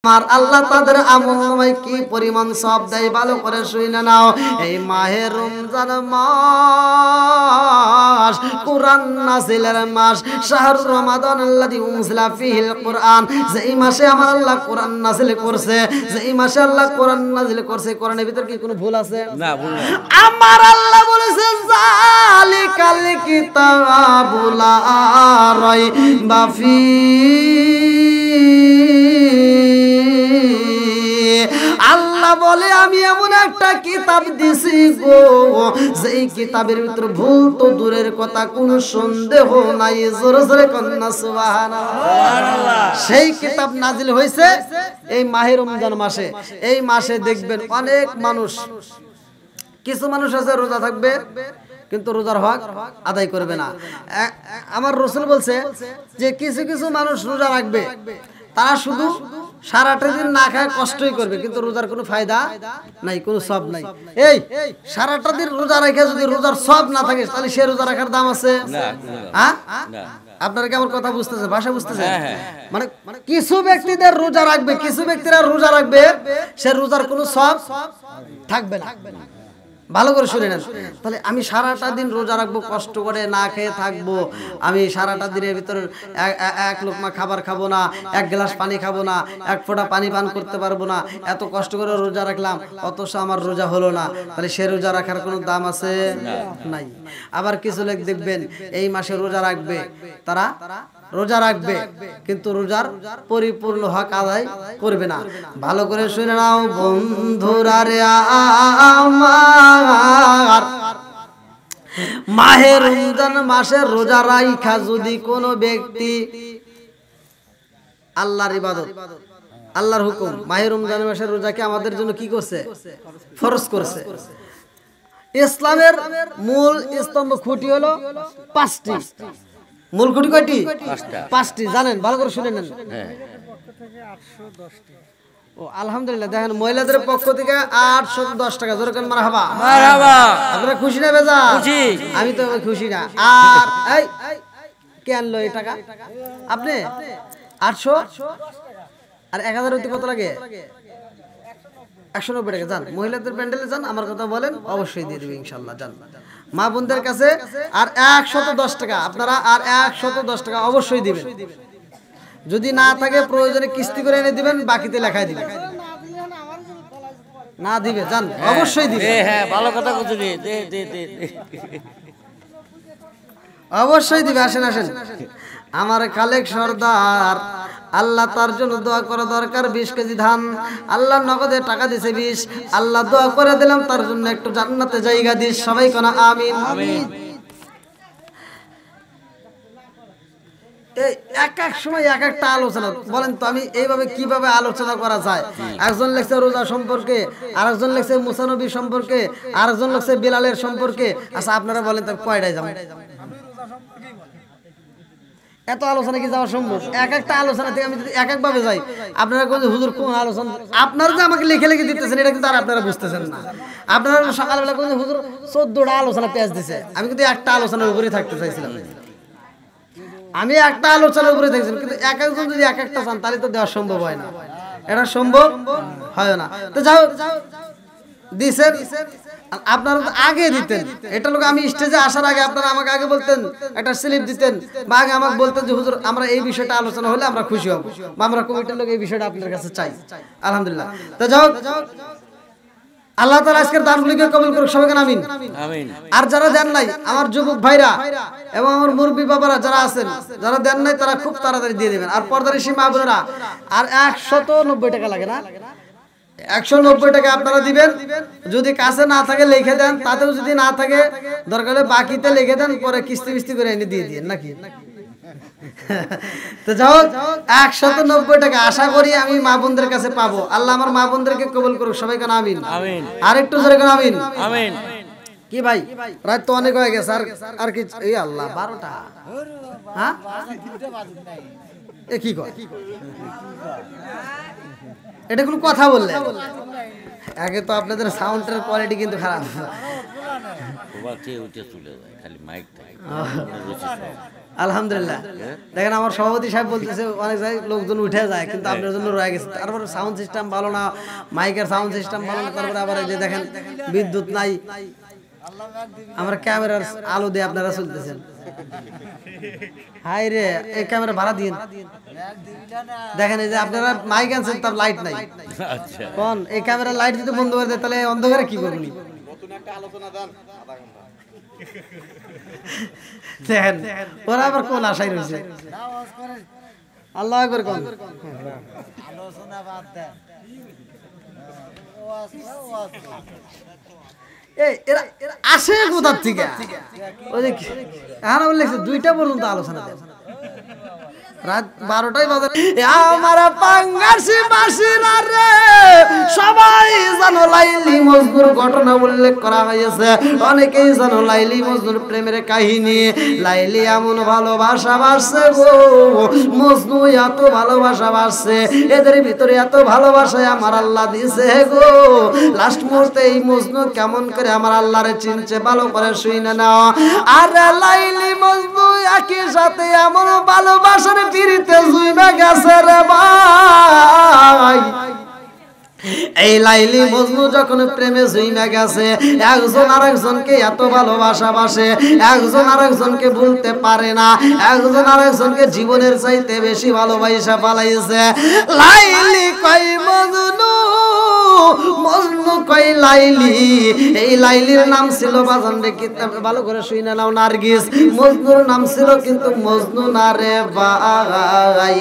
আমার আল্লাহ তাদের আমলনামায় কি পরিমাণ সওয়াব দেয় ভালো করে শুনে নাও। এই মাহে রমজান মাস কুরআন নাযিলের মাস, শাহরুর রমাদান আল্লাযী উনজিলা ফীহিল কুরআন, যেই মাসে আমার আল্লাহ কুরআন নাযিল করছে, যেই মাসে আল্লাহ কুরআন নাযিল করছে, কোরআনের ভিতর কি কোনো ভুল আছে? না, ভুল না। আমার আল্লাহ বলেছেন যালিকাল কিতাবু লা রাইবা আল্লাহ বলে আমি এমন একটা কিতাব দিছি গো, যেই কিতাবের ভিতর ভুল তো দূরের কথা কোনো সন্দেহ নাই। জোরে জোরে কন্যা সুবহানাল্লাহ। সেই কিতাব নাজিল হয়েছে এই মাহে রমজান মাসে। এই মাসে দেখবেন অনেক মানুষ, কিছু মানুষ আছে রোজা থাকবে কিন্তু রোজার হক আদায় করবে না। আমার রাসূল বলছে যে কিছু কিছু মানুষ রোজা রাখবে, তারা শুধু সারাটা দিন না খায় কষ্টই করবে, কিন্তু রোজার কোনো ফায়দা নাই, কোনো সওয়াব নাই। এই সারাটা দিন রোজা রেখে যদি রোজার সওয়াব না থাকে তাহলে সে রোজা রাখার দাম আছে? হ্যাঁ, আপনারা কি আমার কথা বুঝতেছেন, ভাষা বুঝতেছেন? মানে কিছু ব্যক্তিদের রোজা রাখবে, কিছু ব্যক্তিরা রোজা রাখবে, সে রোজার কোনো সওয়াব থাকবে না। ভালো করে শুনে নেন। তাহলে আমি সারাটা দিন রোজা রাখবো, কষ্ট করে না খেয়ে থাকবো, আমি সারাটা দিনের ভিতরে এক লোকমা খাবার খাবো না, এক গ্লাস পানি খাবো না, এক ফোঁটা পানি পান করতে পারবো না, এত কষ্ট করে রোজা রাখলাম অথচ আমার রোজা হলো না, তাহলে সে রোজা রাখার কোনো দাম আছে? নাই। আবার কিছু লোক দেখবেন এই মাসে রোজা রাখবে, তারা রোজা রাখবে কিন্তু রোজার পরিপূর্ণ হক আদায় করবে না। ভালো করে শুনে নাও বন্ধুরা রে আমার, মাহে রমজান মাসে রোজা রাখা যদি কোনো ব্যক্তি আল্লাহর ইবাদত, আল্লাহর হুকুম, মাহে রমজান মাসের রোজাকে আমাদের জন্য কি করছে? ফরজ করছে। ইসলামের মূল স্তম্ভ খুঁটি হলো পাঁচটি। মূল খুঁটি কয়টি? পাঁচটি। জানেন? ভালো করে শুনে নেন। ও আলহামদুলিল্লাহ, দেখেন মহিলাদের পক্ষ থেকে 810 টাকা। জোরে কেন মারহাবা। আপনারা খুশি না বেজা? আমি তো খুশি না। আর এই কে আনলো এই টাকা? আপনি 800 আর 1000 হইতে কত লাগে? 190 টাকা। যান মহিলাদের প্যান্ডেলে যান, আমার কথা বলেন, অবশ্যই দিয়ে দেবে ইনশাআল্লাহ। যান মা বোনদের কাছে আর 110 টাকা, আপনারা আর 110 টাকা অবশ্যই দিবেন। যদি না থাকে প্রয়োজনে কিস্তি করে এনে দিবেন, বাকিতে লেখায় দিবেন। না দিবে যান অবশ্যই দিবে। হ্যাঁ, ভালো কথা বলছি। অবশ্যই দিবে। আসেন আসেন, আমার খালেক সর্দার, আল্লাহ তার জন্য দোয়া করা দরকার। 20 কেজি ধান আল্লাহ নগদে টাকা দিছে 20, আল্লাহ দোয়া করে দিলাম তার জন্য একটু জান্নাতে জায়গা দিস। সবাই কোনা আমিন। এই এক এক সময় এক একটা আলোচনা, বলেন তো আমি এইভাবে কিভাবে আলোচনা করা যায়? একজন লেখছে রোজা সম্পর্কে, আরেকজন লেখছে মুসা নবী সম্পর্কে, আরেকজন লেখছে বিলালের সম্পর্কে। আচ্ছা আপনারা বলেন তো কয়টায় যাবেন? এত আলোচনা কি যাওয়া সম্ভব? এক একটা আলোচনা থেকে আমি যদি এক একভাবে যাই, আপনারা কোন হুজুর কোন আলোচনা, আপনারা যে আমাকে লিখে লিখে দিতেছেন এটা কিন্তু আর আপনারা বুঝতেছেন না। আপনারা সকালবেলা কোন হুজুর 14টা আলোচনা পেঁয়াজ দিছে, আমি কিন্তু একটা আলোচনার উপরে থাকতে চাইছিলাম। আমি একটা আলোচনার উপরে থাকছিলাম, কিন্তু এক একজন যদি এক একটা চান তাহলে তো দেওয়া সম্ভব হয় না, এটা সম্ভব হয় না। তো যাও দিছেন, আপনারা তো আগে দিতেন। এটা লোক আমি স্টেজে আসার আগে আপনারা আমাকে আগে বলতেন, একটা স্লিপ দিতেন, বা আগে আমাকে বলতেন যে হুজুর আমরা এই বিষয়টা আলোচনা হলে আমরা খুশি হব, বা আমরা কমিটির লোক এই বিষয়টা আপনার কাছে চাই। আলহামদুলিল্লাহ। তো যাও আল্লাহ তাআলা আজকের দানগুলিকে কবুল করুক। সবাই আমিন আমিন। আর যারা দেন নাই, আমার যুবক ভাইরা এবং আমার মুরব্বী বাবারা যারা আছেন, যারা দেন নাই তারা খুব তাড়াতাড়ি দিয়ে দিবেন। আর পর্দানিশী মা বোনেরা, আর 190 টাকা লাগে না, 190 টাকা আপনারা দিবেন। যদি কাছে না থাকে লিখে দেন, তাতেও যদি না থাকে দরকার হলে বাকিতে লিখে দেন, পরে কিস্তি মিস্তি করে এনে দিয়ে দিন নাকি। তো যাও 190 টাকা আশা করি আমি মা বোনদের কাছে পাবো। আল্লাহ আমার মা বোনদেরকে কবুল করুক। সবাই কেন আমিন আমিন। আর একটু জোরে কেন আমিন আমিন। কি ভাই রাত তো অনেক হয়ে গেছে, আর কি এই আল্লাহ 12টা। হ্যাঁ এ কি কয়, এটা কোনো কথা বললে? আগে তো আপনাদের সাউন্ডের কোয়ালিটি কিন্তু খারাপ। আলহামদুলিল্লাহ। দেখেন আমার সভাপতি সাহেব বলতেছে অনেক জায়গায় লোকজন উঠে যায়, কিন্তু আপনার জন্য রয়ে গেছে। তারপর সাউন্ড সিস্টেম ভালো না, মাইকের সাউন্ড সিস্টেম ভালো না, তারপরে আবার এই যে দেখেন বিদ্যুৎ নাই, আমরা ক্যামেরার আলো দিয়ে আপনারা চলতেছেন। হাই রে, এই ক্যামেরা ভাড়া দিন। দেখেন এই যে আপনারা মাইক আনছেন, তার লাইট নাই। আচ্ছা কোন এই ক্যামেরা লাইট যদি বন্ধ করে দেয় তাহলে অন্ধকারে কি করবেন? নতুন একটা আলোচনা দেন আধা ঘন্টা। দেখেন ওরা আবার কোন আশায় রয়েছে। আল্লাহু আকবার কোন আলোচনা বাদ দেন। এই এরা আসে কোথা থেকে? ওই যে এখানে বলছে 2টা পর্যন্ত আলোচনা দেন, রাত 12টায় বাজে। আমার পাঙ্গাসি মাসিরা রে, সবাই জানো লাইলি মজনুর ঘটনা উল্লেখ করা হয়েছে। অনেকেই জানো লাইলি মজনুর প্রেমের কাহিনী। লাইলি এমন ভালোবাসা বাসছে গো, মজনু এত ভালোবাসা বাসছে, এদের ভিতরে এত ভালোবাসায় আমার আল্লাহ দিছে গো। লাস্ট মুহূর্তে এই মজনু কেমন করে আমার আল্লাহরে চিনছে ভালো করে শুনে নাও। আর লাইলি মজনু একই সাথে এমন ভালোবাসার পিরিতে জুইবা গেছে রে ভাই। এই লাইলি মজনু যখন প্রেমে জুইমা গেছে, একজন আরেকজনকে এত ভালোবাসা বাসে, একজন আরেকজনকে ভুলতে পারে না, একজন আরেকজনকে জীবনের চাইতে বেশি ভালোবাসা পালাইছে। লাইলি কই মজনু, মজনু কই লাইলি। এই লাইলির নাম ছিল বাজানরে কিতাব ভালো করে শুনে নাও নার্গিস। মজনুর নাম ছিল কিন্তু মজনু না রে ভাই।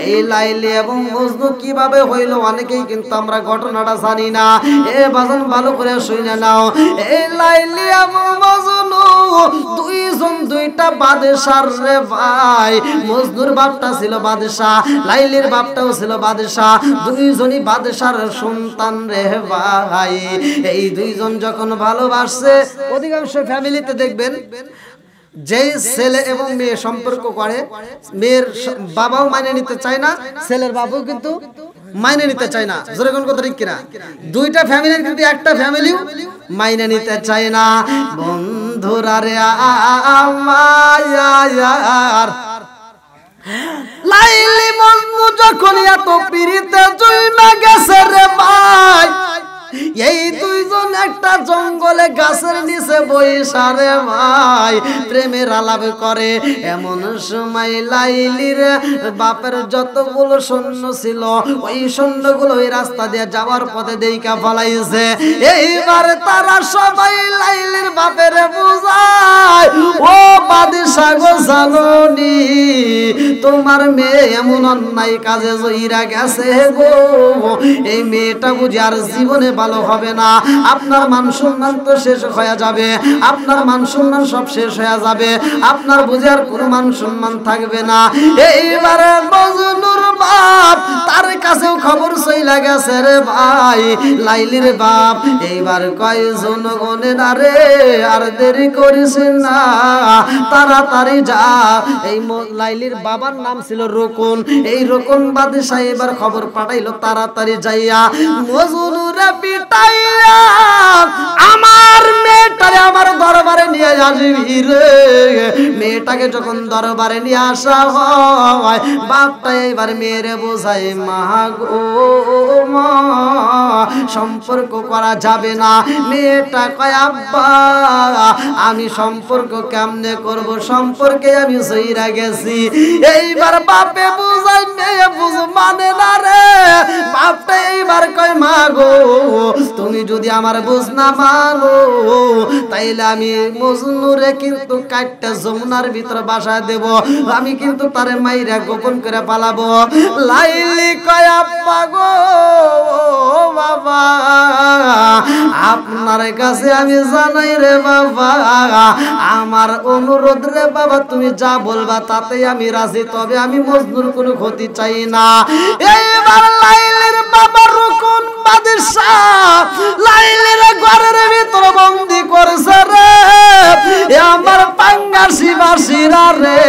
এই লাইলি এবং মজনু কিভাবে হইল অনেকেই কিন্তু আমরা ঘটনাটা জানি না। এ বাজান ভালো করে শুনে নাও। এই লাইলি এবং মজনু দুইজন দুইটা বাদশার রে ভাই। মজনুর বাপটা ছিল বাদশা, লাইলির বাপটাও ছিল বাদশা, দুইজনই বাদশার সন্তান রে ভাই। এই দুইজন যখন ভালোবাসছে, অধিকাংশ ফ্যামিলিতে দেখবেন যে ছেলে এবং মেয়ে সম্পর্ক করে, মেয়ের বাবাও মানে নিতে চায় না, ছেলের বাবাও কিন্তু মাইনে নিতে চায় না। জোরে কোন কথা ঠিক কিনা? দুইটা ফ্যামিলির কিন্তু একটা ফ্যামিলিও মাইনে নিতে চায় না। বন্ধুরা রে আমার লাইলি মজনু যখন এত পিরিতে জুইমা গেছে রে ভাই, এই দুইজন একটা জঙ্গলে গাছের নিচে বইসা রে ভাই প্রেমের আলাপ করে। এমন সময় লাইলির বাপের যতগুলো সৈন্য ছিল, ওই সৈন্যগুলো ওই রাস্তা দিয়ে যাওয়ার পথে দেইকা ফলাইছে। এইবার তারা সবাই লাইলির বাপের বুঝায়, ও বাদশা গো জানোনি তোমার মেয়ে এমন অন্যায় কাজে জইরা গেছে গো, এই মেয়েটা বুঝি আর জীবনে ভালো হবে না, আপনার মান সম্মান তো শেষ হয়ে যাবে, আপনার মান সম্মান সব শেষ হয়ে যাবে, আপনার বুঝি আর কোনো মান সম্মান থাকবে না। এইবারে মজনুর বাপ তার কাছেও খবর চইলা গেছে রে ভাই। লাইলির বাপ এইবার কয় জনগণে না রে, আর দেরি করিস না, তাড়াতাড়ি যা। এই লাইলির বাবার নাম ছিল রোকন। এই রোকন বাদশা এবার খবর পাঠাইলো তাড়াতাড়ি যাইয়া মজনুরে পিটাইয়া আমার মেয়েটারে আমার দরবারে নিয়ে আসবি রে। মেয়েটাকে যখন দরবারে নিয়ে আসা হয়, বাপটা এবার মেয়েরে বোঝায়, মা গো মা সম্পর্ক করা যাবে না। মেয়েটা কয় আব্বা আমি সম্পর্ক কেমনে করব, সম্পর্কে আমি সইরা গেছি। এইবার বাপে বুঝাই, মেয়ে বুঝ মানে না রে। বাপটা এইবার কয় মা গো তুমি যদি আমার বুঝ না মানো, তাইলে আমি মজনুরে কিন্তু কাটটা যমুনার ভিতর বাসা দেব, আমি কিন্তু তারে মাইরা গোপন করে পালাবো। লাইলি কয় আব্বা গো বাবা আপনার কাছে আমি জানাই রে বাবা, আমার অনুরোধ রে বাবা, তুমি যা বলবা তাতে আমি রাজি, তবে আমি মজনুর কোনো ক্ষতি চাই না। এইবার লাইলির বাবা রুকুন বাদশা লাইলির ঘরের ভিতর বন্দি করছে রে। আমার পাঙ্গাসি বাসিরা বাবাজিরা রে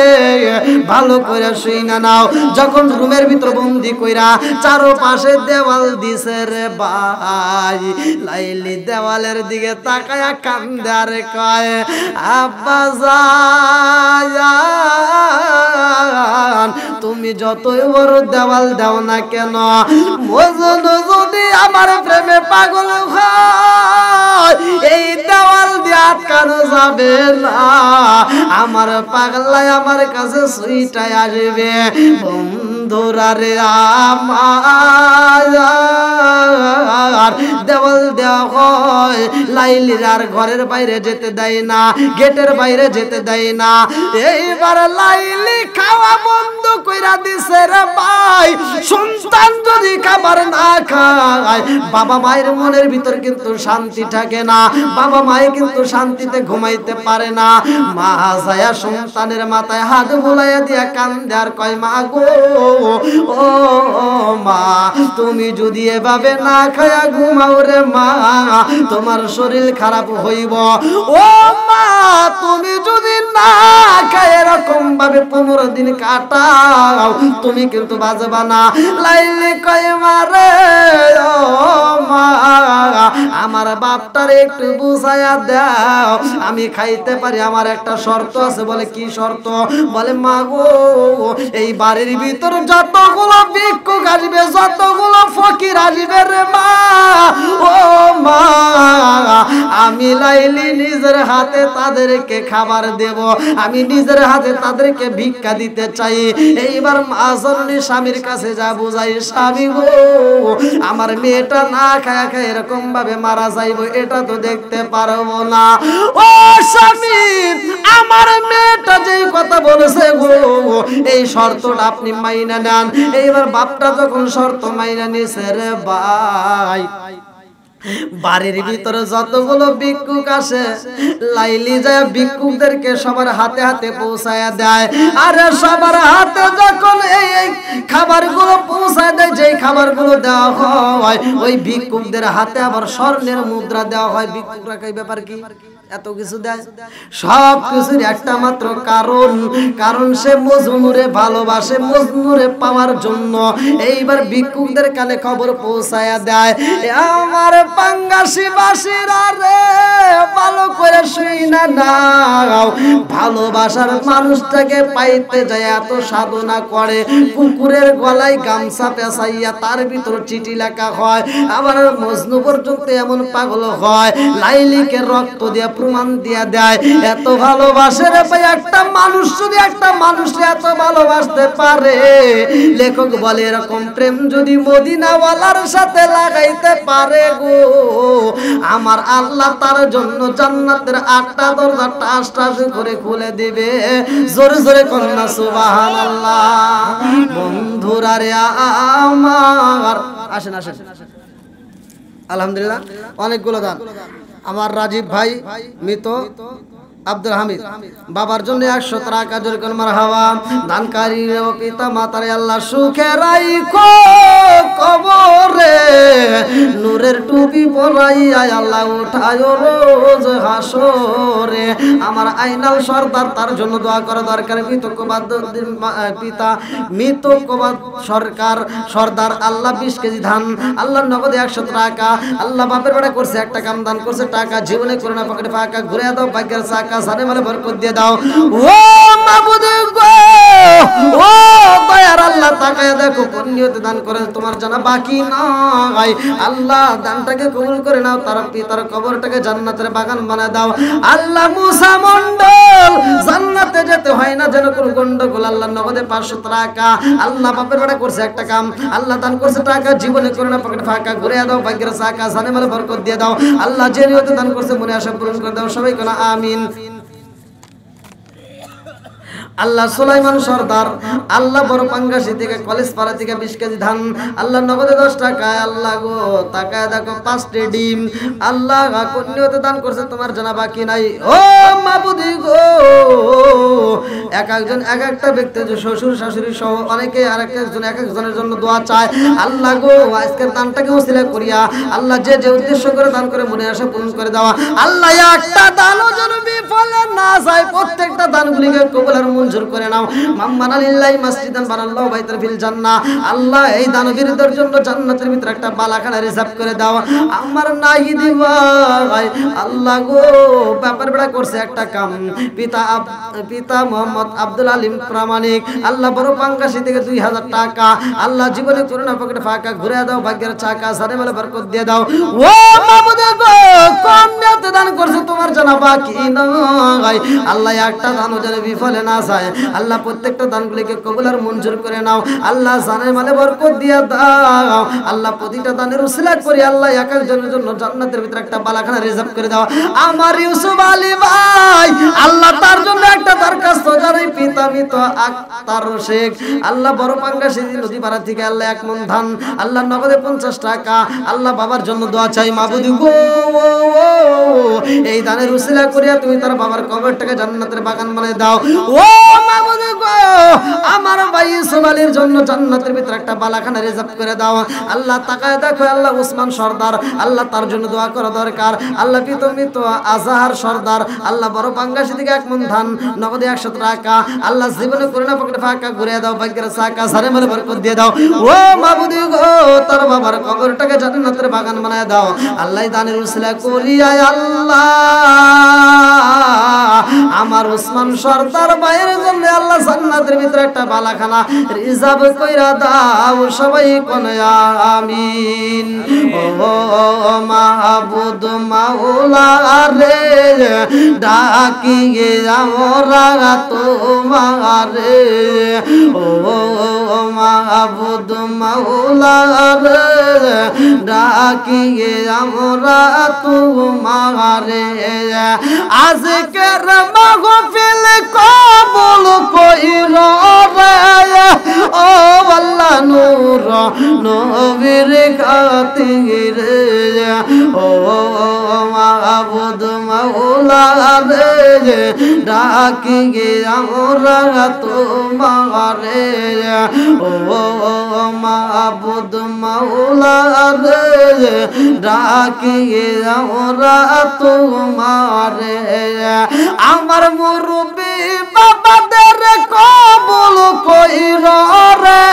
ভালো করে শুইনা নাও যখন রুমের ভিতর বন্দি কইরা চারপাশে দেওয়াল দিছে রে ভাই লাইলি দেওয়ালের দিকে তাকায়া কান্দে আর কয় আব্বা জান তুমি যতই বড় দেওয়াল দাও না কেন মজনু যদি আমার প্রেমে পাগল হয় এই দেওয়াল দিয়ে আটকানো যাবে না আমার পাগলায় আমার কাছে সুইটাই আসবে বন্ধুরা রে আমার দেওয়াল দেওয়া হয় লাইলির আর ঘরের বাইরে যেতে দেয় না গেটের বাইরে যেতে দেয় না এইবার লাইলি খাওয়া বন্ধ কইরা দিছে রে ভাই সন্তান যদি খাবার না খায় বাবা মায়ের মনের ভিতর কিন্তু শান্তি থাকে না বাবা মায়ে কিন্তু শান্তিতে ঘুমাইতে পারে না মা যায় সন্তানের মাথায় হাত বুলাইয়া দিয়া কান্দে আর কয় মা গো ও মা তুমি যদি এভাবে না খায়া ঘুমাও রে মা তোমার শরীর খারাপ হইব ও মা তুমি যদি না খায় এরকম ভাবে 15 দিন কাটাও তুমি কিন্তু বাজবা না লাইলি কয় মারে ও মা আমার বাপটারে একটু বুঝাইয়া দাও আমি খাইতে পারি আমার একটা শর্ত আছে বলে কি শর্ত বলে মা গো এই বাড়ির ভিতর যতগুলো ভিক্ষুক আসবে যতগুলো ফকির আসবে রে মা ও মা আমি লাইলি নিজের হাতে তাদেরকে খাবার দেব আমি নিজের হাতে তাদেরকে ভিক্ষা দিতে চাই এইবার মা জননী স্বামীর কাছে যা বুঝাই স্বামী গো আমার মেয়েটা না খায়া খায় এরকম ভাবে মারা যাইব এটা তো দেখতে পারবো না ও স্বামী আমার মেয়েটা যেই কথা বলেছে গো এই শর্তটা আপনি মাইনা নেন এইবার বাপটা যখন শর্ত মাইনা নিছে রে ভাই বাড়ির ভিতরে যতগুলো ভিক্ষুক আসে লাইলি যায় ভিক্ষুকদেরকে সবার হাতে হাতে পৌঁছায়া দেয় আরে সবার হাতে যখন এই খাবারগুলো পৌঁছায় দেয় যেই খাবারগুলো দেওয়া হয় ওই ভিক্ষুকদের হাতে আবার স্বর্ণের মুদ্রা দেওয়া হয় ভিক্ষুকরা এই ব্যাপার কি এত কিছু দেয় সব কিছুর একটা মাত্র কারণ সে মজনুরে ভালোবাসে মজনুরে পাওয়ার জন্য এইবার ভিক্ষুকদের কানে খবর পৌঁছায়া দেয় আমার পাঙ্গাসি বাসীরা রে ভালো করে শুই না নাও ভালোবাসার মানুষটাকে পাইতে যায় এত সাধনা করে কুকুরের গলায় গামছা পেঁচাইয়া তার ভিতর চিঠি লেখা হয় আবার মজনু পর্যন্ত এমন পাগল হয় লাইলিকে রক্ত দিয়ে প্রমাণ দিয়া দেয় এত ভালোবাসে রে ভাই একটা মানুষ যদি একটা মানুষকে এত ভালোবাসতে পারে লেখক বলে এরকম প্রেম যদি মদিনাওয়ালার সাথে লাগাইতে পারে গো আমার আল্লাহ তার জন্য জান্নাতের 8টা দরজা টাস টাস করে খুলে দিবে জোরে জোরে কন্যা সুবহানাল্লাহ বন্ধুরা রে আমার আসেন আসেন আলহামদুলিল্লাহ অনেকগুলো দান আমার রাজীব ভাই মৃত আব্দুল হামিদ বাবার জন্য 100 টাকা জোরে কোন মারহাবা দানকারী পিতা মাতার আল্লাহ সুখে রাখো কবরে নূরের টুপি পরাইয়া আল্লাহ উঠায় রোজ হাসরে আমার আইনাল সরদার তার জন্য দোয়া করা দরকার পিতা মৃতকবাদ সরদার আল্লাহ 20 কেজি ধান আল্লাহর নগদে 100 টাকা আল্লাহ বাপের বেটা করছে একটা কাম দান করছে টাকা জীবনে করে না পকেটে ফাঁকা ঘুরে দাও ভাগ্যের চাকা সারে মানে বরকত দিয়ে দাও ও মাবুদ গো ও দয়ার আল্লাহ তাকায় দেখো কোন নিয়তে দান করে তোমার জানা বাকি নাই আল্লাহ দানটাকে কবুল করে নাও তার পিতার কবরটাকে জান্নাতের বাগান বানায় দাও আল্লাহ মুসা মণ্ডল জান্নাতে যেতে হয় না যেন কোনো গন্ডগোল আল্লাহ নগদে 500 টাকা আল্লাহ বাপের বেটা করছে একটা কাম আল্লাহ দান করছে টাকা জীবনে করে না পকেটে ফাঁকা ঘুরে দাও ভাগ্যের চাকা সারে মানে বরকত দিয়ে দাও আল্লাহ যে নিয়তে দান করছে মনে আশা পূরণ করে দাও সবাই কোনা আমিন আল্লাহ সুলাইমান সর্দার আল্লাহ বড় পাঙ্গাসি থেকে কলেজ পাড়া থেকে 20 কেজি ধান আল্লাহ নগদে 10 টাকায় আল্লাহ গো টাকায় দেখো 5টি ডিম আল্লাহ কন্যাতে দান করছে তোমার জানা বাকি নাই ও মাবুদি গো এক একজন এক একটা ব্যক্তি শ্বশুর শাশুড়ি সহ অনেকে আর একজন এক একজনের জন্য দোয়া চায় আল্লাহ গো আজকের দানটাকে ওসিলা করিয়া আল্লাহ যে যে উদ্দেশ্য করে দান করে মনে আশা পূরণ করে দেওয়া আল্লাহ একটা দানও যেন বিফলে না যায় প্রত্যেকটা দানগুলিকে কবুল আর মঞ্জুর করে নাও মাম্মানা লিল্লাহি মাসজিদান বানাল্লাহু বাইতান ফিল জান্নাহ আল্লাহ এই দানবীরদের জন্য জান্নাতের ভিতরে একটা বালাখানা রিজার্ভ করে দাও আমার নাহিদি ভাই আল্লাহ গো ব্যাপার বেড়া করছে একটা কাম পিতা মোহাম্মদ আব্দুল আলিম প্রামাণিক আল্লাহ বড় পাঙ্গাসি থেকে 2000 টাকা আল্লাহ জীবনে করোনা পকেটে ফাঁকা ঘুরে দাও ভাগ্যের চাকা সারে মেলে বরকত দিয়ে দাও ও মাবুদ গো কোন নিয়তে দান করছে তোমার জানা বাকি নাই আল্লাহ একটা দানও যেন বিফলে না যায় আল্লাহ প্রত্যেকটা দানগুলিকে কবুল আর মঞ্জুর করে নাও আল্লাহ জানে মালে বরকত দিয়ে দাও আল্লাহ প্রতিটা দানের উসিলা করে আল্লাহ এক একজনের জন্য জান্নাতের ভিতরে একটা বালাখানা রিজার্ভ করে দাও আমার ইউসুফ আলী ভাই আল্লাহ তার জন্য একটা দরখাস্ত জানাই পিতা মিত আক্তার শেখ আল্লাহ বড় পাঙ্গাসি নদী পাড়া থেকে আল্লাহ 1 মণ ধান আল্লাহ নগদে 50 টাকা আল্লাহ বাবার জন্য দোয়া চাই মাবুদি গো এই দানের উসিলা করিয়া তুমি তার বাবার কবরটাকে জান্নাতের বাগান বানিয়ে দাও ও মাবুদি গো আমার ভাই ইউসুফ আলীর জন্য জান্নাতের ভিতরে একটা বালাখানা রিজার্ভ করে দাও আল্লাহ তাকায় দেখো আল্লাহ ওসমান সর্দার আল্লাহ তার জন্য দোয়া করা দরকার আল্লাহ পিতমিত আজহার সর্দার আল্লাহ বড় পাঙ্গাসি থেকে 1 মণ ধান নগদে 100 টাকা আল্লাহ জীবনে করোনা পকেটে ফাঁকা ঘুরে দাও ভাগ্যের চাকা সারে মেলে বরকত দিয়ে দাও ও মাবুদি গো তার বাবার কবরটাকে জান্নাতের বাগান বানায় দাও আল্লাহ দানের উসিলা করিয়া আল্লাহ আমার ওসমান সর্দার ভাইয়ের জন্য আল্লাহ জান্নাতের ভিতরে একটা বালাখানা রিজার্ভ কইরা দাও সবাই কোন আমিন ও মাহবুদ মাওলা রে ডাকি আমরা তোমারে ও মাহবুদ মাওলা রে ডাকি আমরা তোমারে আজকের মাহফিল কবুল কইরো রে ও আল্লাহ নূর নবীর খাতিরে ও মাহবুদ মাওলা রে ডাকি আমরা তোমারে ও মাহবুদ মাওলা রে ডাকি আমরা তোমারে আমার মুরব্বি বাবাদের কবুল কইরো রে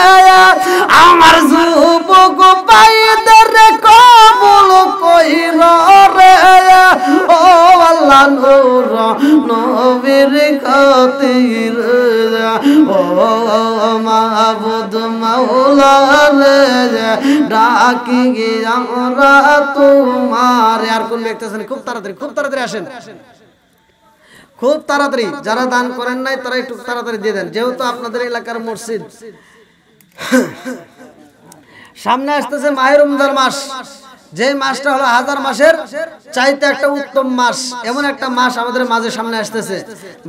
আমার যুবক ভাইদের কবুল কইরো রে ও আল্লাহ নূর নবীর খাতিরে ও মাহবুদ মাওলা রে ডাকি আমরা তোমার আর কোন ব্যক্তি আছেন খুব তাড়াতাড়ি আসেন খুব তাড়াতাড়ি যারা দান করেন নাই তারা একটু তাড়াতাড়ি দিয়ে দেন যেহেতু আপনাদের এলাকার মসজিদ সামনে আসতেছে মাহে রমজান মাস যে মাসটা হলো 1000 মাসের চাইতে একটা উত্তম মাস এমন একটা মাস আমাদের মাঝে সামনে আসতেছে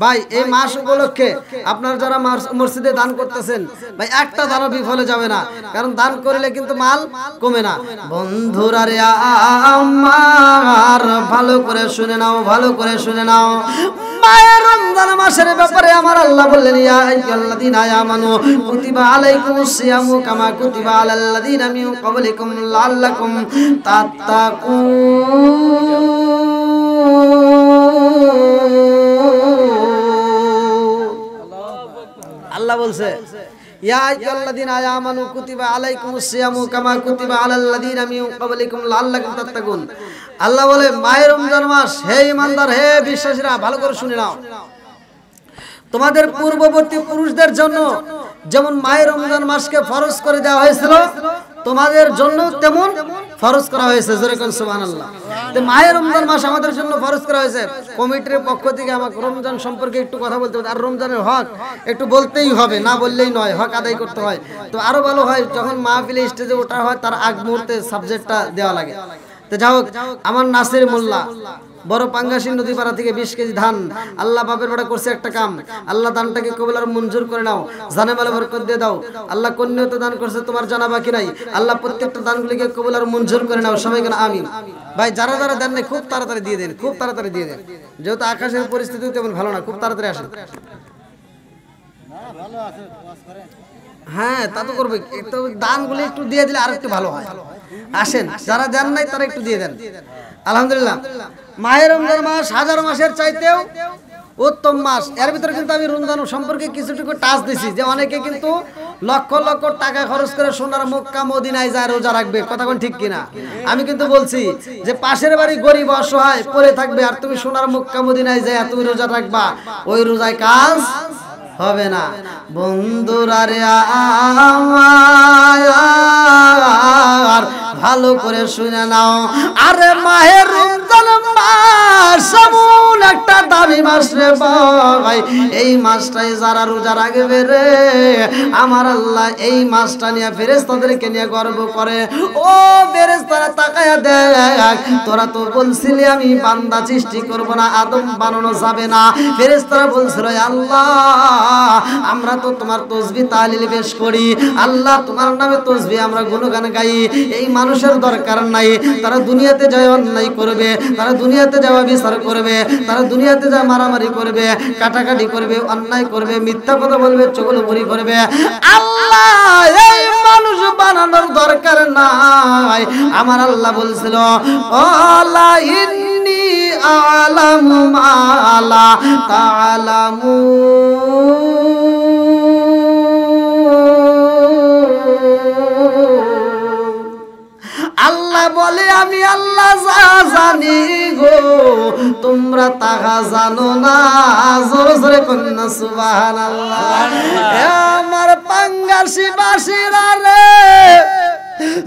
ভাই এই মাস উপলক্ষে আপনারা যারা মসজিদে দান করতেছেন ভাই একটা দানও বিফলে যাবে না কারণ দান করলে কিন্তু মাল কমে না বন্ধুরা রে আমার ভালো করে শুনে নাও মাহে রমজান মাসের ব্যাপারে আমার আল্লাহ বললেন ইয়া আইয়ুহাল্লাযীনা আমানু কুতিবা আলাইকুমুস সিয়ামু কামা কুতিবা আলাল্লাযীনা মিন ক্বাবলিকুম লাআল্লাকুম আল্লাহ বলছে ইয়া আইয়ুহাল্লাযীনা আমানু কুতিবা আলাইকুমুস সিয়ামু কামা কুতিবা আলাল্লাযীনা মিন ক্বাবলিকুম লাআল্লাকুম তাত্তাকুন আল্লাহ বলে মাহে রমজান মাস হে ঈমানদার হে বিশ্বাসীরা ভালো করে শুনে নাও তোমাদের পূর্ববর্তী পুরুষদের জন্য যেমন মাহে রমজান মাসকে ফরজ করে দেওয়া হয়েছিল তোমাদের জন্য তেমন ফরজ করা হয়েছে যেরকম সুবহানাল্লাহ তো মাহে রমজান মাস আমাদের জন্য ফরজ করা হয়েছে কমিটির পক্ষ থেকে আমাকে রমজান সম্পর্কে একটু কথা বলতে হবে আর রমজানের হক একটু বলতেই হবে না বললেই নয় হক আদায় করতে হয় তো আরো ভালো হয় যখন মাহফিলে স্টেজে ওঠা হয় তার আগ মুহূর্তে সাবজেক্টটা দেওয়া লাগে তো যাই হোক আমার নাসির মোল্লা বড় পাঙ্গাসী নদী পাড়া থেকে 20 কেজি ধান আল্লাহ বাপের বেটা করছে একটা কাম, আল্লাহ দানটাকে কবুল আর মঞ্জুর করে নাও, জানে মালে বরকত দিয়ে দাও। আল্লাহ কন্যাত দান করছে, তোমার জানা বাকি নাই, আল্লাহ প্রত্যেকটা দানগুলিকে কবুল আর মঞ্জুর করে নাও, সবাই কেন আমিন। ভাই যারা যারা দেন নাই খুব তাড়াতাড়ি দিয়ে দেন, খুব তাড়াতাড়ি দিয়ে দেন, যেহেতু আকাশের পরিস্থিতি তেমন ভালো না, খুব তাড়াতাড়ি আসেন। হ্যাঁ তা তো করবে, একটু দানগুলো একটু দিয়ে দিলে আর একটু ভালো হয়। আসেন যারা দেন নাই তারা একটু দিয়ে দেন। আলহামদুলিল্লাহ, মাহে রমজান মাস হাজার মাসের চাইতেও উত্তম মাস। এর ভিতরে কিন্তু আমি রমজান সম্পর্কে কিছুটুকু টাচ দিছি, যে অনেকে কিন্তু লক্ষ লক্ষ টাকা খরচ করে সোনার মক্কা মদিনায় যায় রোজা রাখবে, কথা কোন ঠিক কিনা? আমি কিন্তু বলছি যে পাশের বাড়ি গরিব অসহায় পড়ে থাকবে, আর তুমি সোনার মক্কা মদিনায় যায় তুমি রোজা রাখবা, ওই রোজায় কাজ হবে না। বন্ধুরা রে আমার ভালো করে শুনে নাও, আরে মাহে রমজান মাস এমন একটা দামি মাস রে ভাই, এই মাসটাই যারা রোজা রাখবে রে আমার আল্লাহ এই মাসটা নিয়ে ফেরেশতাদেরকে নিয়ে গর্ব করে। ও ফেরেশতারা তাকায়া দেখ, তোরা তো বলছিলি আমি বান্দা সৃষ্টি করব না, আদম বানানো যাবে না। ফেরেশতারা বলছিল আল্লাহ আমরা তো তোমার তাসবিহ তাহলিল পেশ করি, আল্লাহ তোমার নামে তাসবিহ আমরা গুণগান গাই, এই মানুষের দরকার নাই, তারা দুনিয়াতে যায় অন্যায় করবে, তারা দুনিয়াতে যাওয়া বিচার করবে, তারা দুনিয়াতে যা মারামারি করবে, কাটাকাটি করবে, অন্যায় করবে, মিথ্যা কথা বলবে, চগলখড়ি করবে, আল্লাহ এই মানুষ বানানোর দরকার নাই। আমার আল্লাহ বলছিল আলা ইন্নী আ'লামু মা লা তা'লামুন, আল্লাহ বলে আমি আল্লাহ যা জানি গো তোমরা তাহা জানো না। জোরে জোরে কন্যা সুবহানাল্লাহ। আমার পাঙ্গাসী বাসীরা রে,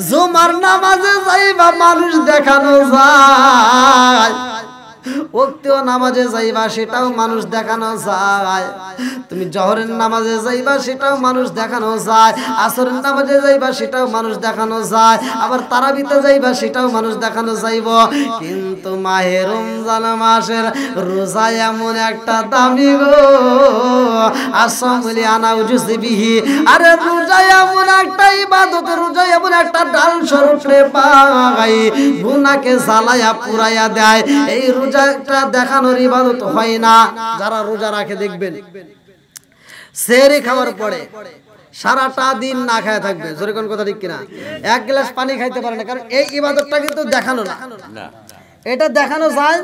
জুমার নামাজে যাইবা মানুষ দেখানো যায়, ওক্তেও নামাজে যাইবা সেটাও মানুষ দেখানো যায়, তুমি জহরের নামাজে যাইবা সেটাও মানুষ দেখানো যায়, আসরের নামাজে যাইবা সেটাও মানুষ দেখানো যায়, আবার তারাবিতে যাইবা সেটাও মানুষ দেখানো যাইব। কিন্তু মাহে রমজান মাসের রোজা এমন একটা দামি গো, আসামলি আনা উজুসবিহি, আরে রোজা এমন একটা ইবাদত, রোজা এমন একটা ডাল স্বরূপ রে পাই, গুনাহকে জ্বালায়া পুরাইয়া দেয়। এই রোজাটা দেখানোর ইবাদত হয় না। যারা রোজা রাখে দেখবেন সেহরি খাওয়ার পরে সারাটা দিন না খায় থাকবে, জোরে কোন কথা ঠিক কিনা? এক গ্লাস পানি খাইতে পারে না, কারণ এই ইবাদতটা কিন্তু দেখানো না, এটা দেখানো যায়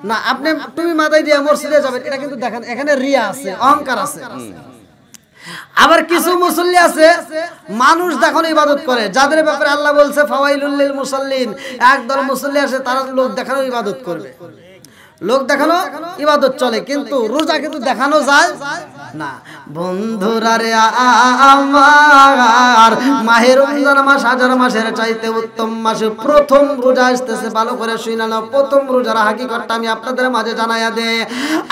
না। আপনি তুমি মাথায় দিয়ে মসজিদে যাবেন, এটা কিন্তু দেখানো, এখানে রিয়া আছে, অহংকার আছে। আবার কিছু মুসল্লি আছে মানুষ দেখানো ইবাদত করে, যাদের ব্যাপারে আল্লাহ বলছে ফাওয়াইলুল লিল মুসাল্লিন, একদল মুসল্লি আছে তারা লোক দেখানো ইবাদত করবে, লোক দেখানো ইবাদত চলে, কিন্তু রোজা কিন্তু দেখানো যায় না। বন্ধুরা রে আমার মাহে রমজান মাস হাজার মাসের চাইতে উত্তম মাস, প্রথম রোজা আসতেছে, ভালো করে শুনে নাও। প্রথম রোজার হাকিকতটা আমি আপনাদের মাঝে জানাইয়া দেই।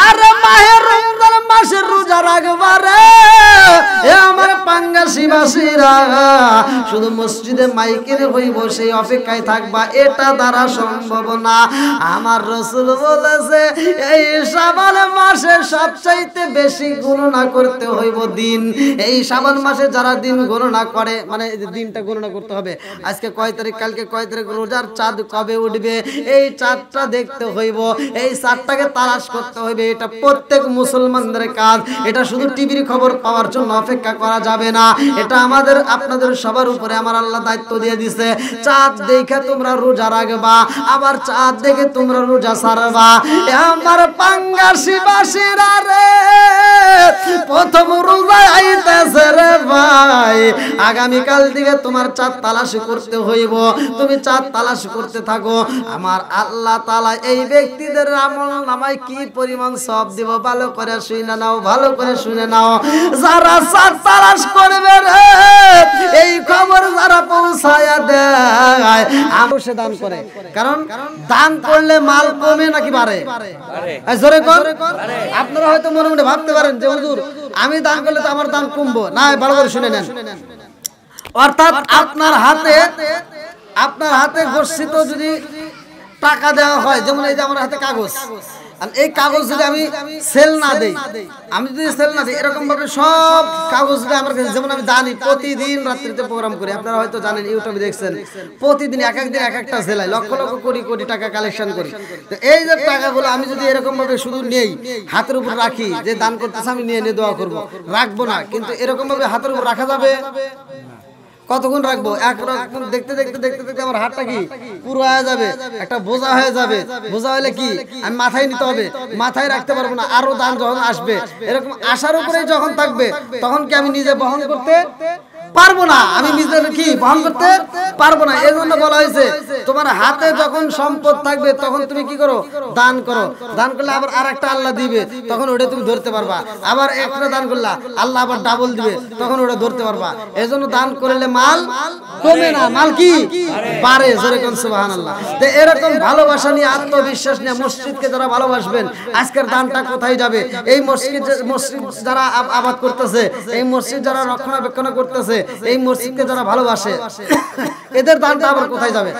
আরে মাহে রমজান মাসের রোজা রাখবা রে এ আমার পাঙ্গাসী বাসীরা, শুধু মসজিদে মাইকের হইব সেই অপেক্ষায় থাকবা, এটা দ্বারা সম্ভব না। আমার রাসূল বলেছে এই শাবান মাসে সবচাইতে বেশি গণনা করতে হইব দিন। এই শাবান মাসে যারা দিন গণনা করে, মানে দিনটা গণনা করতে হবে, আজকে কয় তারিখ, কালকে কয় তারিখ, রোজার চাঁদ কবে উঠবে, এই চাঁদটা দেখতে হইব, এই চাঁদটাকে তালাশ করতে হইবে। এটা প্রত্যেক মুসলমানদের কাজ, এটা শুধু টিভির খবর পাওয়ার জন্য অপেক্ষা করা যাবে না, এটা আমাদের আপনাদের সবার উপরে আমার আল্লাহ দায়িত্ব দিয়ে দিছে। চাঁদ দেখে তোমরা রোজা রাখবা, আবার চাঁদ দেখে তোমরা রোজা ছাড়বা। আমার পাঙ্গাসী বাসীরা রে, প্রথম রোজা আইতেছে রে ভাই, আগামীকাল থেকে তোমার চাঁদ তালাশ করতে হইব, তুমি চাঁদ তালাশ করতে থাকো। আমার আল্লাহ তাআলা এই ব্যক্তিদের আমল নামায় কি পরিমাণ সওয়াব দিব, ভালো করে শুনে নাও, ভালো করে শুনে নাও। যারা চাঁদ তালাশ করবে রে, এই খবর যারা পৌঁছায়া দেয়, আমসে দান করে, কারণ দান করলে মাল কমে নাকি বাড়ে? জোরে কর। আপনারা হয়তো মনে মনে ভাবতে পারেন যে হুজুর আমি দান করলে তো আমার দান কমবো না, ভালো করে শুনে নেন। অর্থাৎ আপনার হাতে গচ্ছিত যদি টাকা দেওয়া হয়, যেমন এই যে আমার হাতে কাগজ, আর এই কাগজ যদি আমি সেল না দেই, আমি যদি সেল না দিই, এরকম ভাবে সব কাগজ যদি আমার কাছে, যেমন আমি জানি প্রতিদিন রাত্রিতে প্রোগ্রাম করি, আপনারা হয়তো জানেন, ইউটিউবে দেখছেন, প্রতিদিন এক এক দিন এক একটা জেলায় লক্ষ লক্ষ কোটি কোটি টাকা কালেকশন করি। তো এই যে টাকাগুলো আমি যদি এরকম ভাবে শুধু নেই, হাতের উপর রাখি, যে দান করতেছে আমি নিয়ে নিয়ে দোয়া করবো, রাখবো না, কিন্তু এরকম ভাবে হাতের উপর রাখা যাবে? কতক্ষণ রাখবো? একরকম দেখতে দেখতে দেখতে দেখতে আমার হাতটা কি পুরো হয়ে যাবে, একটা বোঝা হয়ে যাবে। বোঝা হলে কি আমি মাথায় নিতে হবে, মাথায় রাখতে পারবো না। আরো দান যখন আসবে, এরকম আসার উপরে যখন থাকবে, তখন কি আমি নিজে বহন করতে পারবো না, আমি নিজের কি বহন করতে পারবো না। এই জন্য বলা হয়েছে তোমার হাতে যখন সম্পদ থাকবে, তখন তুমি কি করো? দান করো। দান করলে আবার আর একটা আল্লাহ দিবে, তখন ওটা তুমি ধরতে পারবা। আবার একটা দান করলা, আল্লাহ আবার ডাবল দিবে, তখন ওটা ধরতে পারবা। এই জন্য দান করলে মাল কমে না, মাল কি বাড়ে। জোরে কোন সুবহানাল্লাহ। তো এরকম ভালোবাসা নিয়ে, আত্মবিশ্বাস নিয়ে মসজিদকে যারা ভালোবাসবেন, আজকের দানটা কোথায় যাবে? এই মসজিদ যারা আবাদ করতেছে, এই মসজিদ যারা রক্ষণাবেক্ষণ করতেছে, এই মসজিদকে যারা ভালোবাসে, এদের দানটা আবার কোথায় যাবে?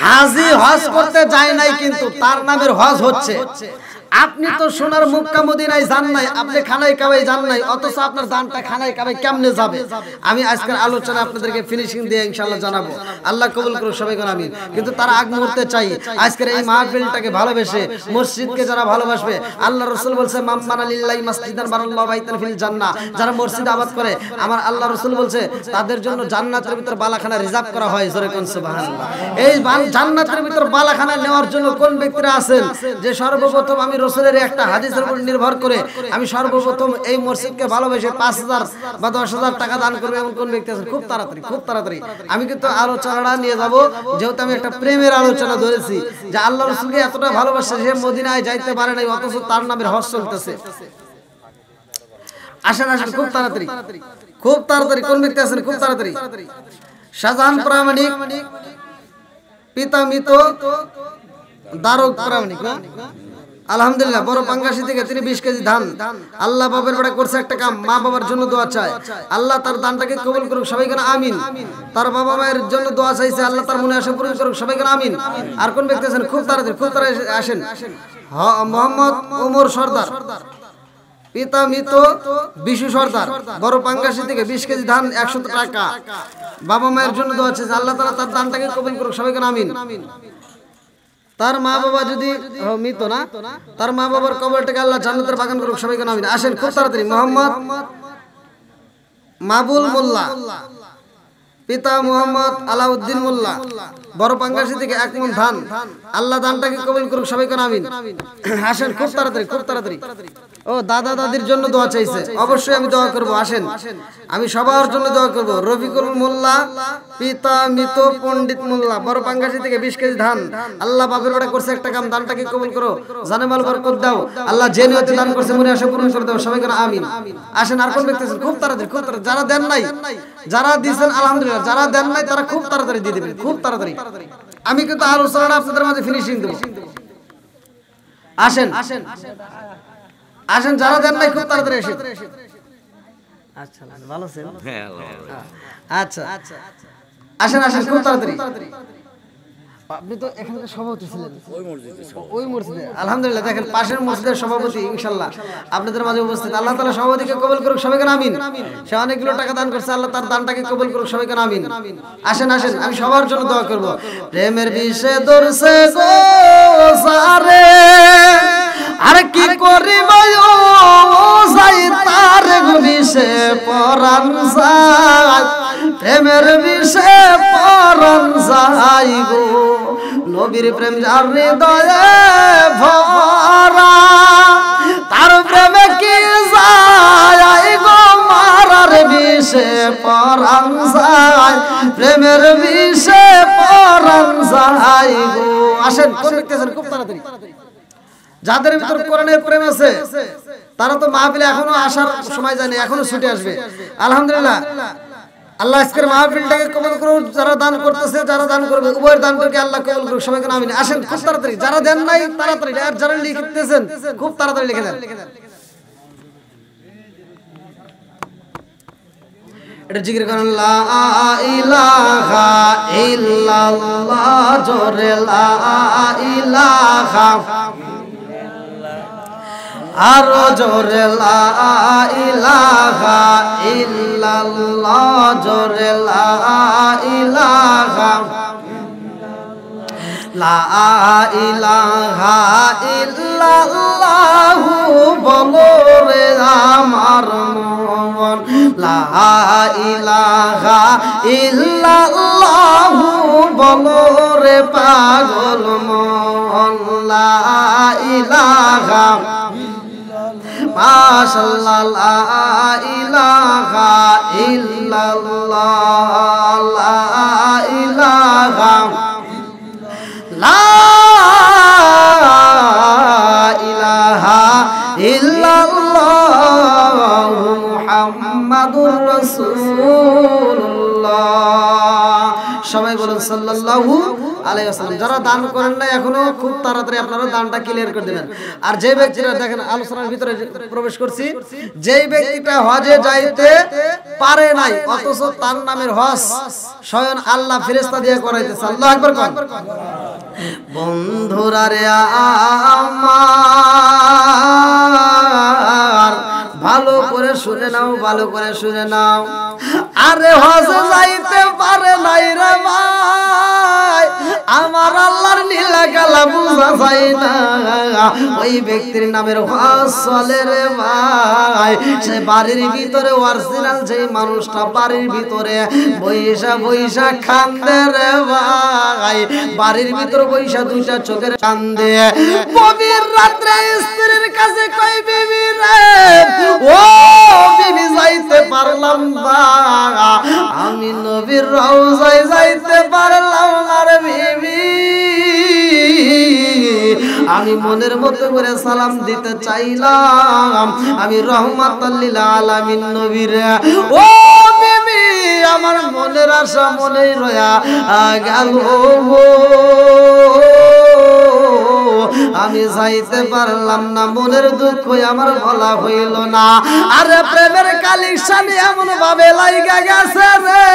হাজি হজ করতে যায় নাই, কিন্তু তার নামের হজ হচ্ছে। আপনি তো সোনার মক্কা মদিনায় যান নাই, আপনি খানায় কাবায় যান নাই, অথচ আপনার দানটা খানায় কাবায় কেমনে যাবে? আমি আজকের আলোচনা আপনাদেরকে ফিনিশিং দিয়ে ইনশাআল্লাহ জানাবো। আল্লাহ কবুল করুন সবাই কোন আমিন। কিন্তু তার আগ মুহূর্তে চাই, আজকের এই মাহফিলটাকে ভালোবেসে, মসজিদকে যারা ভালোবাসবে, আল্লাহ রাসূল বলছে মান বানা লিল্লাহি মাসজিদান বানাল্লাহু বাইতান ফিল জান্নাহ, যারা মসজিদ আবাদ করে, আমার আল্লাহ রাসূল বলছে তাদের জন্য জান্নাতের ভিতর বালাখানা রিজার্ভ করা হয়। জোরে কোন সুবহানাল্লাহ। এই জান্নাতের ভিতর বালাখানা নেওয়ার জন্য কোন ব্যক্তিরা আছেন, যে সর্বপ্রথম আমি রাসূলের একটা হাদিসের উপর নির্ভর করে আমি সর্বপ্রথম এই মসজিদকে ভালোবেসে 5000 বা 10000 টাকা দান করবে, এমন কোন ব্যক্তি আছেন? খুব তাড়াতাড়ি আমি কিন্তু আলোচনাটা নিয়ে যাব, যেহেতু আমি একটা প্রেমের আলোচনা ধরেছি, যে আল্লাহ রাসূলকে এতটা ভালোবাসে, সে মদিনায় যাইতে পারে নাই, অথচ তার নামের হজ চলতেছে। আসেন আসেন, খুব তাড়াতাড়ি কোন ব্যক্তি আছেন? খুব তাড়াতাড়ি। শাহজাহান প্রামাণিক, পিতা মৃত দারুক প্রামাণিক, না? আলহামদুলিল্লাহ, বড় পাঙ্গাসি থেকে তিনি 20 কেজি ধান, আল্লাহ বাবার বেড়া করছে একটা কাম, মা বাবার জন্য দোয়া চায়, আল্লাহ তার দানটাকে কবুল করুক, সবাই কেন আমিন। তার বাবা মায়ের জন্য দোয়া চাইছে, আল্লাহ তার মনে আশা পূরণ করুক, সবাই কেন আমিন। আর কোন ব্যক্তি আছেন? খুব তাড়াতাড়ি আসেন। মোহাম্মদ ওমর সর্দার, পিতা মৃত বিশু সর্দার, বড় পাঙ্গাসি থেকে 20 কেজি ধান, 100 টাকা, বাবা মায়ের জন্য দোয়া চাইছে, আল্লাহ তাআলা তার দানটাকে কবুল করুক, সবাই কেন আমিন। তার মা বাবা যদি মৃত, না, তার মা বাবার কবরটাকে আল্লাহ জান্নাতের বাগান করুক, সবাই কেন আমিন। আসেন খুব তাড়াতাড়ি। মোহাম্মদ মাবুল মোল্লা, পিতা মোহাম্মদ আলাউদ্দিন মোল্লা, বড় পাঙ্গাসি থেকে 1 মণ ধান, আল্লাহ দানটাকে কবুল করুক, সবাই কেন আমিন। আসেন খুব তাড়াতাড়ি। ও দাদা দাদির জন্য দোয়া চাইছে, অবশ্যই আমি দোয়া করব। আসেন, আমি সবার জন্য দোয়া করব। রফিকুল মোল্লা, পিতা মৃত পণ্ডিত মোল্লা, বড় পাঙ্গাসি থেকে 20 কেজি ধান, আল্লাহ বাপের বেটা করছে একটা কাম, দানটাকে কবুল করো, জানেমাল বরকত দাও, আল্লাহ যে নিয়তে দান করছে মনে আশা পূরণ করে দাও, সবাই কেন আমিন। আসেন, আর কোন ব্যক্তি আছেন? খুব তাড়াতাড়ি। যারা দেন নাই, যারা দিয়েছেন আলহামদুলিল্লাহ, যারা দেন নাই তারা খুব তাড়াতাড়ি দিয়ে দিবেন, খুব তাড়াতাড়ি। আমি কিন্তু আলোচনাটা আপনাদের মাঝে ফিনিশিং দেব। আসেন, যারা দেন নাই খুব তাড়াতাড়ি আসেন। আচ্ছা, ভালো আছেন? আচ্ছা, আসেন খুব তাড়াতাড়ি। আপনি তো এখানকার সভাপতি ছিলেন ওই মসজিদে, আলহামদুলিল্লাহ। দেখেন, পাশের মসজিদের সভাপতি ইনশাআল্লাহ আপনাদের মাঝে উপস্থিত। আল্লাহ তাআলা সভাপতিকে কবুল করুক, সবাই কেন আমিন। সে অনেকগুলো টাকা দান করছে, আল্লাহ তার দানটাকে কবুল করুক, সবাই কেন আমিন। আসেন, আমি সবার জন্য দোয়া করব। প্রেমের বিষে দরছে গো সারে, আর কি করিব ও যাই তার বিষে পরাণ যায়, প্রেমের বিষে পরাণ যায় গো, নবীর প্রেম যার হৃদয়ে ভরা, তার প্রেমে কি যায় গো মারার বিষে পরাণ যায়, প্রেমের বিষে পরাণ যায় গো। আসেন, কোন ব্যক্তি আছেন? খুব তাড়াতাড়ি। যাদের ভিতর কোরআনের প্রেম আছে তারা তো মাহফিলে এখনো আসার সময় যায়নি, এখনো ছুটে আসবে। আলহামদুলিল্লাহ, আল্লাহ আজকের মাহফিলটাকে কবুল করুন। যারা দান করতেছে, যারা দান করবে, উভয়ের দানটাকে আল্লাহ কবুল করুক, সবাই কেন আমিন। আসেন খুব তাড়াতাড়ি। যারা দেন নাই তাড়াতাড়ি, আর যারা লিখতেছেন খুব তাড়াতাড়ি লিখে দেন। এটা জিকির করেন লা ইলাহা ইল্লাল্লাহ জোরে লা ইলাহা আরো জোরে লা ইলাহা ইল্লাল্লাহ জোরে লা ইলাহা লা ইলাহা ইল্লাল্লাহ বলো রে আমার মন লা ইলাহা ইল্লাল্লাহ বলো রে পাগল মন লা ইলাহা মাশাআল্লাহ লা ইলাহা ইল্লাল্লাহ লা ইলাহা লা ইলাহা ইল্লাল্লাহ মুহাম্মাদুর রাসূলুল্লাহ সবাই বলুন সাল্লাল্লাহু আলাইহি ওয়াসাল্লাম। যারা দান করেন না এখনো খুব তাড়াতাড়ি আপনারা দানটা ক্লিয়ার করে দেবেন। আর যে ব্যক্তিরা দেখেন আলোচনার ভিতরে প্রবেশ করছি, যেই ব্যক্তিটা হজে যাইতে পারে নাই অথচ তার নামের হজ স্বয়ং আল্লাহ ফেরেশতা দিয়ে করাইতেছে। আল্লাহু আকবার কোন বন্ধুরা রে আমার ভালো করে শুনে নাও, ভালো করে শুনে নাও। আরে হজে যাইতে পারে নাই রে ভাই, আমার আল্লাহর লীলা খেলা বুঝা যায় না। ওই ব্যক্তির নামের হজ চলে রে ভাই। সে বাড়ির ভিতরে অরিজিনাল যে মানুষটা বাড়ির ভিতরে বৈশা বৈশা কান্দে রে ভাই, বাড়ির ভিতরে বৈশা দুইটা চোখের কান্দে। গভীর রাত্রে স্ত্রীর কাছে কই বিবি রে ও বিবি যাইতে পারলাম না, আমি নবীর রওজায় যাইতে পারলাম না রে বিবি, আমি মনের মতো করে সালাম দিতে চাইলাম, আমি রহমাতাল লিল আলামিন নবীর। ও বিবি আমার মনের আশা মনেই রয়া গেল, আমি যাইতে পারলাম না, মনের দুঃখ আমার বলা হইল না। আরে প্রেমের কালিশানি এমন ভাবে লাইগা গেছে রে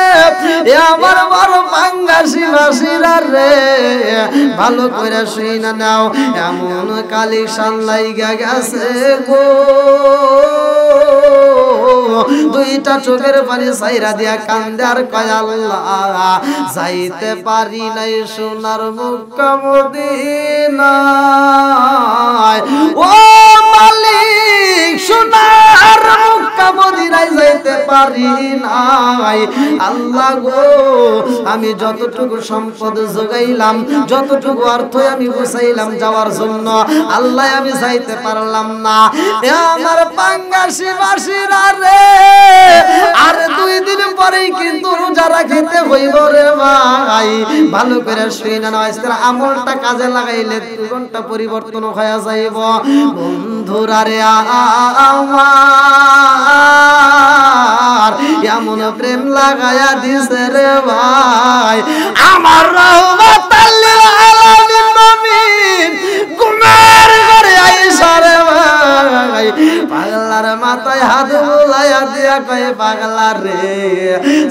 আমার বড় পাঙ্গাসি ভাসিরা রে, ভালো করে শুই না নাও, এমন কালিশান লাইগা গেছে গো, দুইটা চোখের পানি সাইরা দিয়া কান্দে আর কয় আল্লাহ যাইতে পারি নাই সোনার মক্কা মদিনায়, ও মালিক সোনার মক্কা মদিনায় যাইতে পারি নাই। আল্লাহ গো আমি যতটুকু সম্পদ জোগাইলাম, যতটুকু অর্থ আমি গুছাইলাম যাওয়ার জন্য, আল্লাহ আমি যাইতে পারলাম না। আমার পাঙ্গাসি বাসিরা রে আর 2 দিন পরেই কিন্তু রোজা রাখতে হইব রে ভাই, ভালো করে শুই না আজকের আমলটা কাজে লাগাইলে জীবনটা পরিবর্তন হয়ে যাইব। বন্ধুরা রে আমার এমন প্রেম লাগায়া দিছে রে ভাই, আমার রহমাতাল লিল আলামিন নবী গুনার করে আইসা রে ভাই, পাগলার মাথায় হাত বুলাইয়া দিয়া কয় পাগলা রে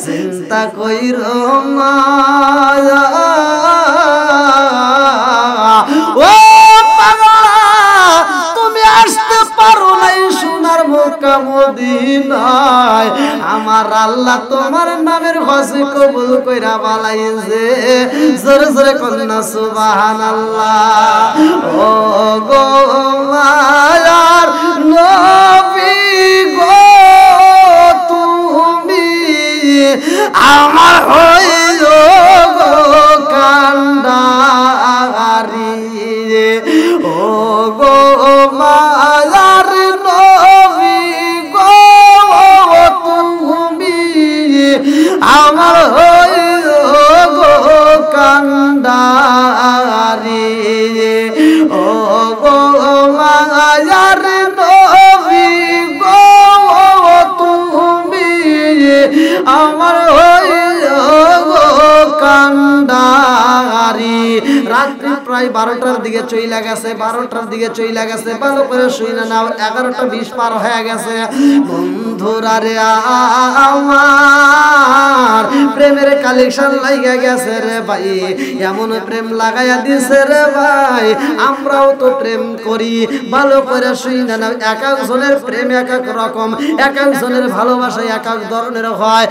চিন্তা কইরো না, ও পাগলা তুমি আসতে পারো নাই সোনার মক্কা মদিনায়, আমার আল্লাহ তোমার নামের হজ কবুল কইরা বালাইছে। জোরে জোরে কন্যা সুবহানাল্লাহ। ও গো মায়ার নবী গো তুমি আমার হইল গো কান্ডারি, ও গো মায়ার নবী গো তুমি আমার হইল গো কান্ডারি, ও গো মায়ার নবী রাত্রি প্রায় 12টার দিকে চইলা গেছে, 12টার দিকে চইলা গেছে। ভালো করে শুইনা নাও, 11টা 20 পার হয়ে গেছে। বন্ধুরা রে আমার প্রেমের কালেকশন লাগা গেছে রে ভাই, এমন প্রেম লাগাইয়া দিছে রে ভাই। আমরাও তো প্রেম করি, ভালো করে শুইনা নাও। এক একজনের প্রেম এক এক রকম, এক একজনের ভালোবাসা এক এক ধরনের হয়।